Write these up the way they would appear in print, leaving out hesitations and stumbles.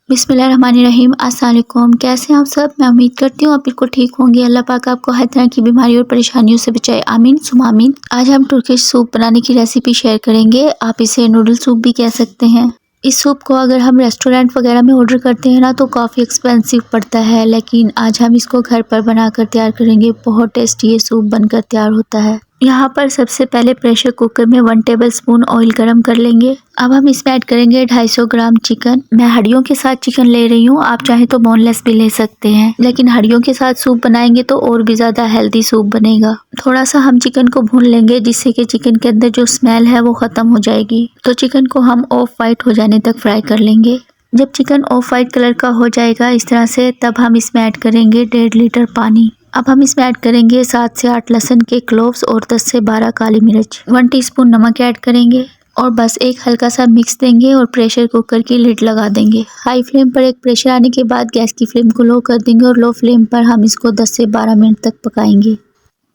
बिस्मिल्लाहिर्रहमानिर्रहीम। अस्सलाम वालेकुम। कैसे हैं आप सब? मैं उम्मीद करती हूँ आप बिल्कुल ठीक होंगे। अल्लाह पाक आपको हर तरह की बीमारी और परेशानियों से बचाए। आमीन सुम्मा आमीन। आज हम तुर्किश सूप बनाने की रेसिपी शेयर करेंगे। आप इसे नूडल सूप भी कह सकते हैं। इस सूप को अगर हम रेस्टोरेंट वगैरह में ऑर्डर करते हैं ना तो काफ़ी एक्सपेंसिव पड़ता है, लेकिन आज हम इसको घर पर बनाकर तैयार करेंगे। बहुत टेस्टी ये सूप बनकर तैयार होता है। यहाँ पर सबसे पहले प्रेशर कुकर में 1 टेबलस्पून ऑयल गरम कर लेंगे। अब हम इसमें ऐड करेंगे 250 ग्राम चिकन। मैं हड्डियों के साथ चिकन ले रही हूँ, आप चाहे तो बोनलेस भी ले सकते हैं, लेकिन हड्डियों के साथ सूप बनाएंगे तो और भी ज़्यादा हेल्दी सूप बनेगा। थोड़ा सा हम चिकन को भून लेंगे जिससे कि चिकन के अंदर जो स्मेल है वो ख़त्म हो जाएगी। तो चिकन को हम ऑफ वाइट हो जाने तक फ्राई कर लेंगे। जब चिकन ऑफ वाइट कलर का हो जाएगा इस तरह से, तब हम इसमें ऐड करेंगे 1.5 लीटर पानी। अब हम इसमें ऐड करेंगे 7 से 8 लहसुन के क्लोव्स और 10 से 12 काली मिर्च। 1 टीस्पून नमक ऐड करेंगे और बस एक हल्का सा मिक्स देंगे और प्रेशर कुकर की लिड लगा देंगे। हाई फ्लेम पर एक प्रेशर आने के बाद गैस की फ्लेम को लो कर देंगे और लो फ्लेम पर हम इसको 10 से 12 मिनट तक पकाएंगे।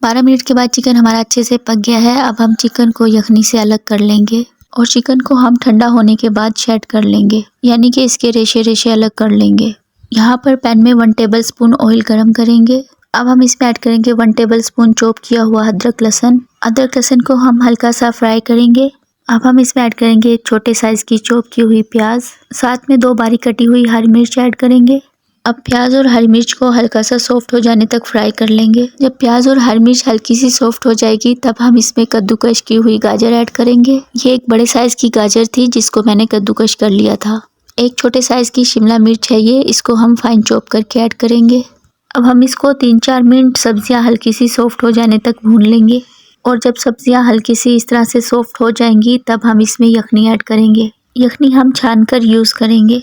12 मिनट के बाद चिकन हमारा अच्छे से पक गया है। अब हम चिकन को यखनी से अलग कर लेंगे और चिकन को हम ठंडा होने के बाद शेड कर लेंगे, यानी कि इसके रेशे रेशे अलग कर लेंगे। यहाँ पर पैन में 1 टेबलस्पून ऑयल गरम करेंगे। अब हम इसमें ऐड करेंगे 1 टेबलस्पून चॉप किया हुआ अदरक लहसुन को हम हल्का सा फ्राई करेंगे। अब हम इसमें ऐड करेंगे एक छोटे साइज की चॉप की हुई प्याज, साथ में 2 बारीक कटी हुई हरी मिर्च ऐड करेंगे। अब प्याज और हरी मिर्च को हल्का सा सॉफ्ट हो जाने तक फ्राई कर लेंगे। जब प्याज और हरी मिर्च हल्की सी सॉफ्ट हो जाएगी तब हम इसमें कद्दूकश की हुई गाजर ऐड करेंगे। ये एक बड़े साइज की गाजर थी जिसको मैंने कद्दूकश कर लिया था। एक छोटे साइज की शिमला मिर्च है ये, इसको हम फाइन चॉप करके ऐड करेंगे। अब हम इसको 3-4 मिनट सब्जियां हल्की सी सॉफ्ट हो जाने तक भून लेंगे और जब सब्जियां हल्की सी इस तरह से सॉफ्ट हो जाएंगी तब हम इसमें यखनी ऐड करेंगे। यखनी हम छानकर यूज़ करेंगे।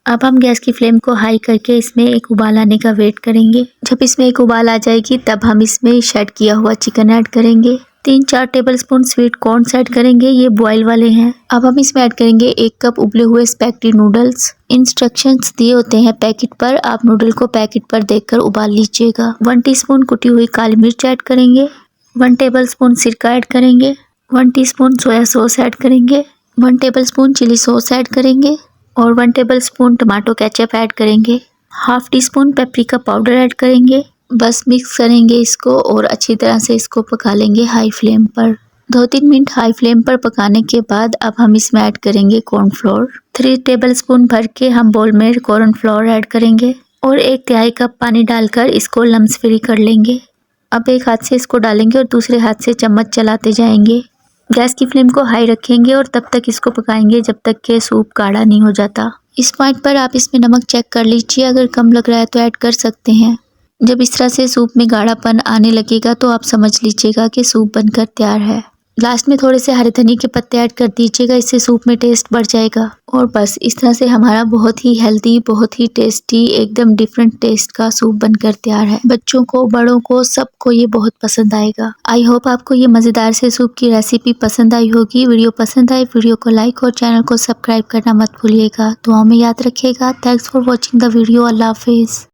अब हम गैस की फ्लेम को हाई करके इसमें एक उबाल आने का वेट करेंगे। जब इसमें एक उबाल आ जाएगी तब हम इसमें शेड किया हुआ चिकन ऐड करेंगे। 3-4 टेबलस्पून स्वीट कॉर्न्स ऐड करेंगे, ये बॉयल वाले हैं। अब हम इसमें ऐड करेंगे 1 कप उबले हुए स्पैगेटी नूडल्स। इंस्ट्रक्शंस दिए होते हैं पैकेट पर, आप नूडल को पैकेट पर देखकर उबाल लीजिएगा। 1 टीस्पून कुटी हुई काली मिर्च ऐड करेंगे। 1 टेबलस्पून सिरका ऐड करेंगे। 1 टीस्पून सोया सॉस ऐड करेंगे। 1 टेबलस्पून चिली सॉस ऐड करेंगे और 1 टेबलस्पून टमाटो केचप ऐड करेंगे। Half teaspoon paprika powder add करेंगे। बस मिक्स करेंगे इसको और अच्छी तरह से इसको पका लेंगे हाई फ्लेम पर। 2-3 मिनट हाई फ्लेम पर पकाने के बाद अब हम इसमें ऐड करेंगे कॉर्नफ्लोर। 3 टेबलस्पून भर के हम बोल में कॉर्नफ्लोर ऐड करेंगे और 1/3 कप पानी डालकर इसको लम्स फ्री कर लेंगे। अब एक हाथ से इसको डालेंगे और दूसरे हाथ से चम्मच चलाते जाएंगे। गैस की फ्लेम को हाई रखेंगे और तब तक इसको पकाएंगे जब तक कि सूप गाढ़ा नहीं हो जाता। इस पॉइंट पर आप इसमें नमक चेक कर लीजिए, अगर कम लग रहा है तो ऐड कर सकते हैं। जब इस तरह से सूप में गाढ़ापन आने लगेगा तो आप समझ लीजिएगा कि सूप बनकर तैयार है। लास्ट में थोड़े से हरे धनिया के पत्ते ऐड कर दीजिएगा, इससे सूप में टेस्ट बढ़ जाएगा। और बस इस तरह से हमारा बहुत ही हेल्दी, बहुत ही टेस्टी, एकदम डिफरेंट टेस्ट का सूप बनकर तैयार है। बच्चों को, बड़ों को, सबको ये बहुत पसंद आएगा। आई होप आपको ये मज़ेदार से सूप की रेसिपी पसंद आई होगी। वीडियो पसंद आए वीडियो को लाइक और चैनल को सब्सक्राइब करना मत भूलिएगा। दुआओं में याद रखिएगा। Thanks for watching the video. अल्लाह हाफिज़।